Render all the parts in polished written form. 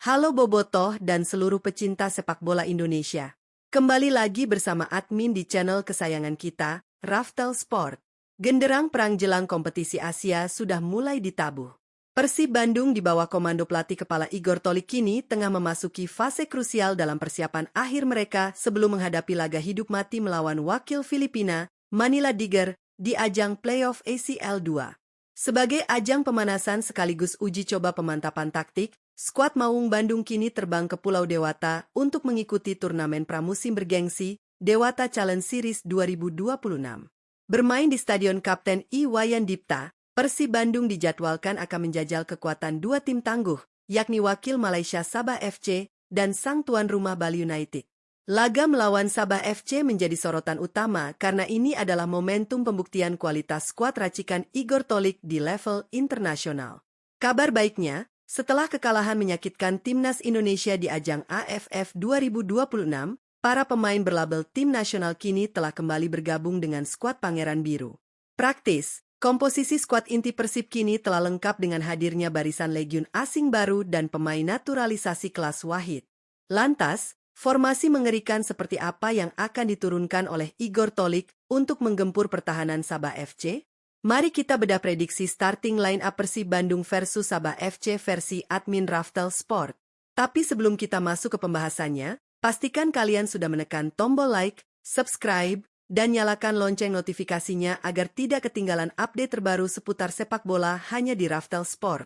Halo Bobotoh dan seluruh pecinta sepak bola Indonesia. Kembali lagi bersama admin di channel kesayangan kita, Raftel Sport. Genderang perang jelang kompetisi Asia sudah mulai ditabuh. Persib Bandung di bawah komando pelatih kepala Igor Tolik kini tengah memasuki fase krusial dalam persiapan akhir mereka sebelum menghadapi laga hidup mati melawan wakil Filipina, Manila Tiger, di ajang playoff ACL 2. Sebagai ajang pemanasan sekaligus uji coba pemantapan taktik, skuad Maung Bandung kini terbang ke Pulau Dewata untuk mengikuti turnamen pramusim bergengsi Dewata Challenge Series 2026. Bermain di Stadion Kapten Iwayan Dipta, Persib Bandung dijadwalkan akan menjajal kekuatan dua tim tangguh, yakni wakil Malaysia Sabah FC dan sang tuan rumah Bali United. Laga melawan Sabah FC menjadi sorotan utama karena ini adalah momentum pembuktian kualitas skuad racikan Igor Tolik di level internasional. Kabar baiknya, setelah kekalahan menyakitkan Timnas Indonesia di ajang AFF 2026, para pemain berlabel tim nasional kini telah kembali bergabung dengan skuad Pangeran Biru. Praktis, komposisi skuad inti Persib kini telah lengkap dengan hadirnya barisan legiun asing baru dan pemain naturalisasi kelas Wahid. Lantas, formasi mengerikan seperti apa yang akan diturunkan oleh Igor Tolik untuk menggempur pertahanan Sabah FC? Mari kita bedah prediksi starting line-up Persib Bandung versus Sabah FC versi admin Raftel Sport. Tapi sebelum kita masuk ke pembahasannya, pastikan kalian sudah menekan tombol like, subscribe, dan nyalakan lonceng notifikasinya agar tidak ketinggalan update terbaru seputar sepak bola hanya di Raftel Sport.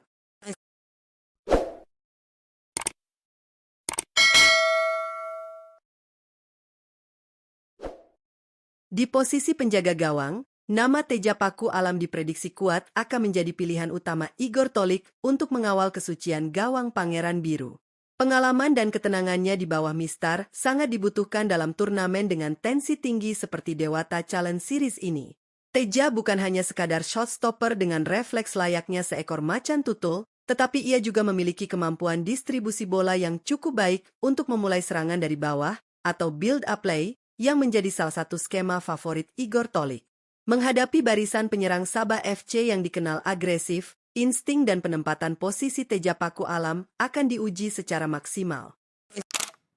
Di posisi penjaga gawang, nama Teja Paku Alam diprediksi kuat akan menjadi pilihan utama Igor Tolik untuk mengawal kesucian gawang Pangeran Biru. Pengalaman dan ketenangannya di bawah Mistar sangat dibutuhkan dalam turnamen dengan tensi tinggi seperti Dewata Challenge Series ini. Teja bukan hanya sekadar shot stopper dengan refleks layaknya seekor macan tutul, tetapi ia juga memiliki kemampuan distribusi bola yang cukup baik untuk memulai serangan dari bawah atau build-up play, yang menjadi salah satu skema favorit Igor Tolik. Menghadapi barisan penyerang Sabah FC yang dikenal agresif, insting dan penempatan posisi Teja Paku Alam akan diuji secara maksimal.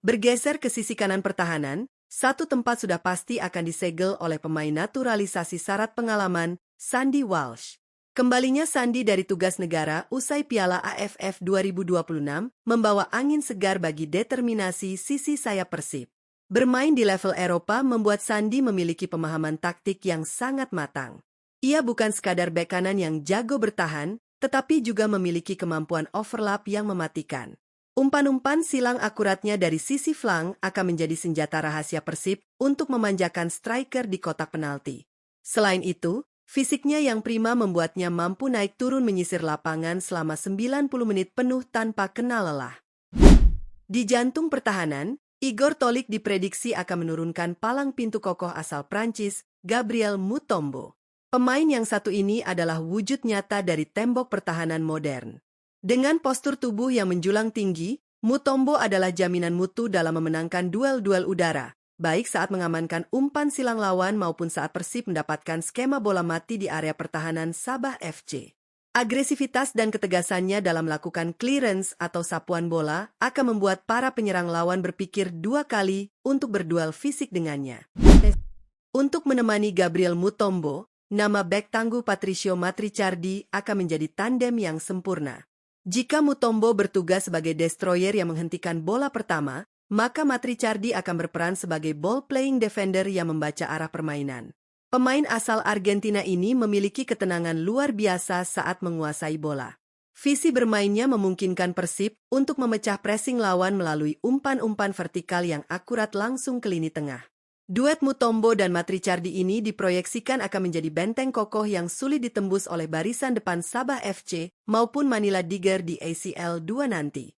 Bergeser ke sisi kanan pertahanan, satu tempat sudah pasti akan disegel oleh pemain naturalisasi syarat pengalaman, Sandy Walsh. Kembalinya Sandy dari tugas negara usai Piala AFF 2026 membawa angin segar bagi determinasi sisi sayap Persib. Bermain di level Eropa membuat Sandy memiliki pemahaman taktik yang sangat matang. Ia bukan sekadar bek kanan yang jago bertahan, tetapi juga memiliki kemampuan overlap yang mematikan. Umpan-umpan silang akuratnya dari sisi flank akan menjadi senjata rahasia Persib untuk memanjakan striker di kotak penalti. Selain itu, fisiknya yang prima membuatnya mampu naik turun menyisir lapangan selama 90 menit penuh tanpa kenal lelah. Di jantung pertahanan, Igor Tolik diprediksi akan menurunkan palang pintu kokoh asal Prancis, Gabriel Mutombo. Pemain yang satu ini adalah wujud nyata dari tembok pertahanan modern. Dengan postur tubuh yang menjulang tinggi, Mutombo adalah jaminan mutu dalam memenangkan duel-duel udara, baik saat mengamankan umpan silang lawan maupun saat Persib mendapatkan skema bola mati di area pertahanan Sabah FC. Agresivitas dan ketegasannya dalam melakukan clearance atau sapuan bola akan membuat para penyerang lawan berpikir dua kali untuk berduel fisik dengannya. Untuk menemani Gabriel Mutombo, nama bek tangguh Patricio Matrichardi akan menjadi tandem yang sempurna. Jika Mutombo bertugas sebagai destroyer yang menghentikan bola pertama, maka Matrichardi akan berperan sebagai ball-playing defender yang membaca arah permainan. Pemain asal Argentina ini memiliki ketenangan luar biasa saat menguasai bola. Visi bermainnya memungkinkan Persib untuk memecah pressing lawan melalui umpan-umpan vertikal yang akurat langsung ke lini tengah. Duet Mutombo dan Matrichardi ini diproyeksikan akan menjadi benteng kokoh yang sulit ditembus oleh barisan depan Sabah FC maupun Manila Tiger di ACL 2 nanti.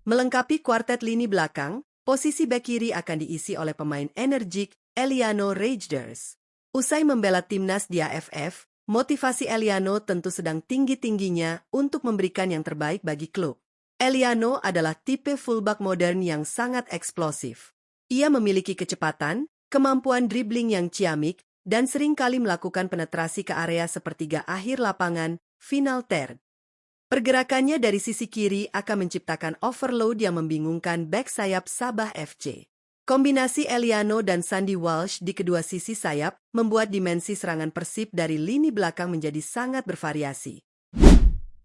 Melengkapi kuartet lini belakang, posisi bek kiri akan diisi oleh pemain energik Eliano Reijers. Usai membela timnas di AFF, motivasi Eliano tentu sedang tinggi-tingginya untuk memberikan yang terbaik bagi klub. Eliano adalah tipe fullback modern yang sangat eksplosif. Ia memiliki kecepatan, kemampuan dribbling yang ciamik, dan seringkali melakukan penetrasi ke area sepertiga akhir lapangan, final third. Pergerakannya dari sisi kiri akan menciptakan overload yang membingungkan bek sayap Sabah FC. Kombinasi Eliano dan Sandy Walsh di kedua sisi sayap membuat dimensi serangan Persib dari lini belakang menjadi sangat bervariasi.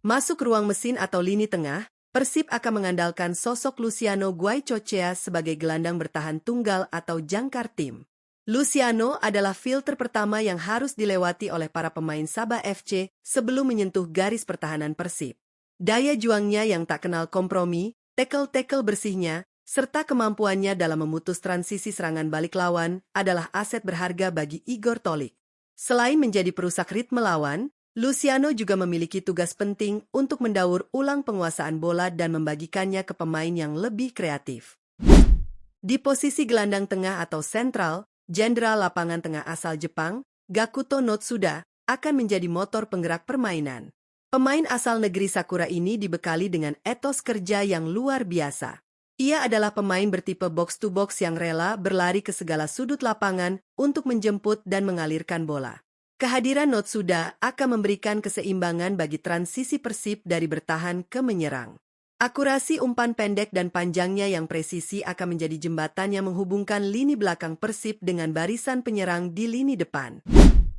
Masuk ruang mesin atau lini tengah, Persib akan mengandalkan sosok Luciano Guaicochea sebagai gelandang bertahan tunggal atau jangkar tim. Luciano adalah filter pertama yang harus dilewati oleh para pemain Sabah FC sebelum menyentuh garis pertahanan Persib. Daya juangnya yang tak kenal kompromi, tackle-tackle bersihnya, serta kemampuannya dalam memutus transisi serangan balik lawan adalah aset berharga bagi Igor Tolik. Selain menjadi perusak ritme lawan, Luciano juga memiliki tugas penting untuk mendaur ulang penguasaan bola dan membagikannya ke pemain yang lebih kreatif. Di posisi gelandang tengah atau sentral, jenderal lapangan tengah asal Jepang, Gakuto Notsuda, akan menjadi motor penggerak permainan. Pemain asal negeri Sakura ini dibekali dengan etos kerja yang luar biasa. Ia adalah pemain bertipe box-to-box yang rela berlari ke segala sudut lapangan untuk menjemput dan mengalirkan bola. Kehadiran Notsuda akan memberikan keseimbangan bagi transisi Persib dari bertahan ke menyerang. Akurasi umpan pendek dan panjangnya yang presisi akan menjadi jembatan yang menghubungkan lini belakang Persib dengan barisan penyerang di lini depan.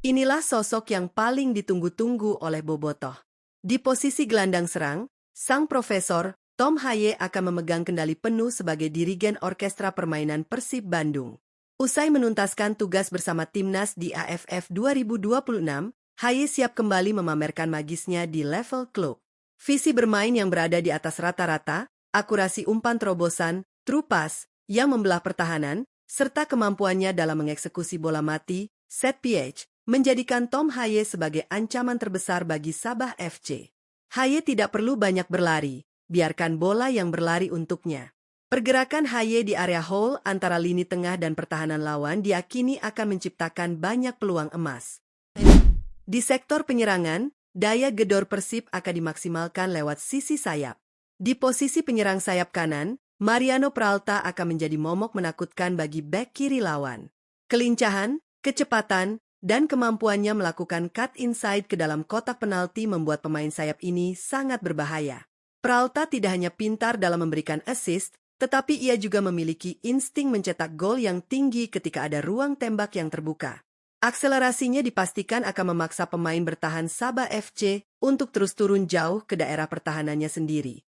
Inilah sosok yang paling ditunggu-tunggu oleh Bobotoh. Di posisi gelandang serang, sang profesor, Tom Haye akan memegang kendali penuh sebagai dirigen orkestra permainan Persib Bandung. Usai menuntaskan tugas bersama timnas di AFF 2026, Haye siap kembali memamerkan magisnya di level klub. Visi bermain yang berada di atas rata-rata, akurasi umpan terobosan, true pass, yang membelah pertahanan, serta kemampuannya dalam mengeksekusi bola mati, set piece, menjadikan Tom Haye sebagai ancaman terbesar bagi Sabah FC. Haye tidak perlu banyak berlari, biarkan bola yang berlari untuknya. Pergerakan Haye di area hole antara lini tengah dan pertahanan lawan diyakini akan menciptakan banyak peluang emas. Di sektor penyerangan, daya gedor Persib akan dimaksimalkan lewat sisi sayap. Di posisi penyerang sayap kanan, Mariano Peralta akan menjadi momok menakutkan bagi bek kiri lawan. Kelincahan, kecepatan, dan kemampuannya melakukan cut inside ke dalam kotak penalti membuat pemain sayap ini sangat berbahaya. Peralta tidak hanya pintar dalam memberikan assist, tetapi ia juga memiliki insting mencetak gol yang tinggi ketika ada ruang tembak yang terbuka. Akselerasinya dipastikan akan memaksa pemain bertahan Sabah FC untuk terus turun jauh ke daerah pertahanannya sendiri.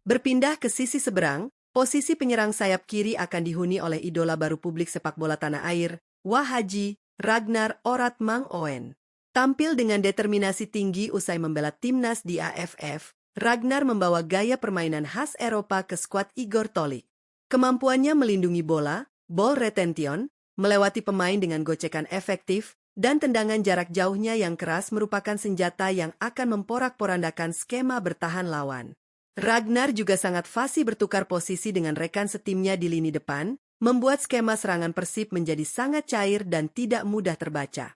Berpindah ke sisi seberang, posisi penyerang sayap kiri akan dihuni oleh idola baru publik sepak bola tanah air, Wahaji Ragnar Orat Mang Oen. Tampil dengan determinasi tinggi usai membela timnas di AFF, Ragnar membawa gaya permainan khas Eropa ke skuad Igor Tolik. Kemampuannya melindungi bola, ball retention, melewati pemain dengan gocekan efektif, dan tendangan jarak jauhnya yang keras merupakan senjata yang akan memporak-porandakan skema bertahan lawan. Ragnar juga sangat fasih bertukar posisi dengan rekan setimnya di lini depan, membuat skema serangan Persib menjadi sangat cair dan tidak mudah terbaca.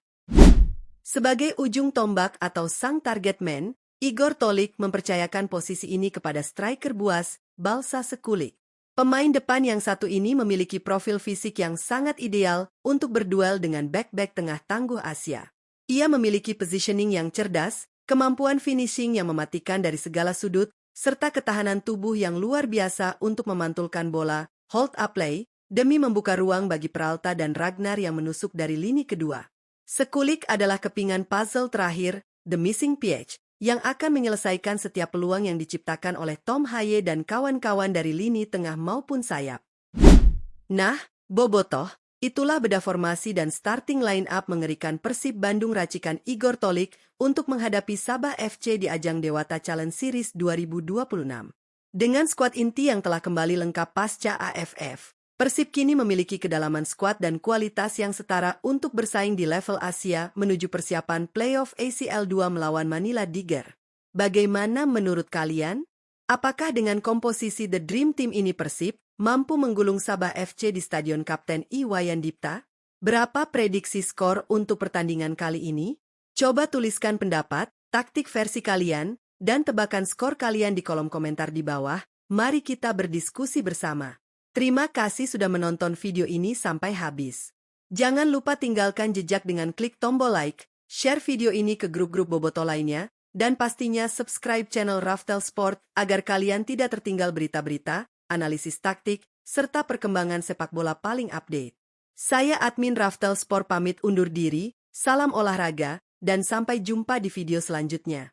Sebagai ujung tombak atau sang target man, Igor Tolik mempercayakan posisi ini kepada striker buas, Balsa Sekulik. Pemain depan yang satu ini memiliki profil fisik yang sangat ideal untuk berduel dengan bek-bek tengah tangguh Asia. Ia memiliki positioning yang cerdas, kemampuan finishing yang mematikan dari segala sudut, serta ketahanan tubuh yang luar biasa untuk memantulkan bola, hold up play, demi membuka ruang bagi Peralta dan Ragnar yang menusuk dari lini kedua. Sekulik adalah kepingan puzzle terakhir, the missing piece, yang akan menyelesaikan setiap peluang yang diciptakan oleh Tom Haye dan kawan-kawan dari lini tengah maupun sayap. Nah, Bobotoh, itulah bedah formasi dan starting line-up mengerikan Persib Bandung racikan Igor Tolik untuk menghadapi Sabah FC di ajang Dewata Challenge Series 2026. Dengan skuad inti yang telah kembali lengkap pasca AFF, Persib kini memiliki kedalaman skuad dan kualitas yang setara untuk bersaing di level Asia menuju persiapan playoff ACL 2 melawan Manila Tiger. Bagaimana menurut kalian? Apakah dengan komposisi The Dream Team ini Persib mampu menggulung Sabah FC di Stadion Kapten Iwayan Dipta? Berapa prediksi skor untuk pertandingan kali ini? Coba tuliskan pendapat, taktik versi kalian, dan tebakan skor kalian di kolom komentar di bawah. Mari kita berdiskusi bersama. Terima kasih sudah menonton video ini sampai habis. Jangan lupa tinggalkan jejak dengan klik tombol like, share video ini ke grup-grup Bobotoh lainnya, Dan pastinya subscribe channel Raftel Sport agar kalian tidak tertinggal berita-berita, analisis taktik, serta perkembangan sepak bola paling update. Saya admin Raftel Sport pamit undur diri, salam olahraga, dan sampai jumpa di video selanjutnya.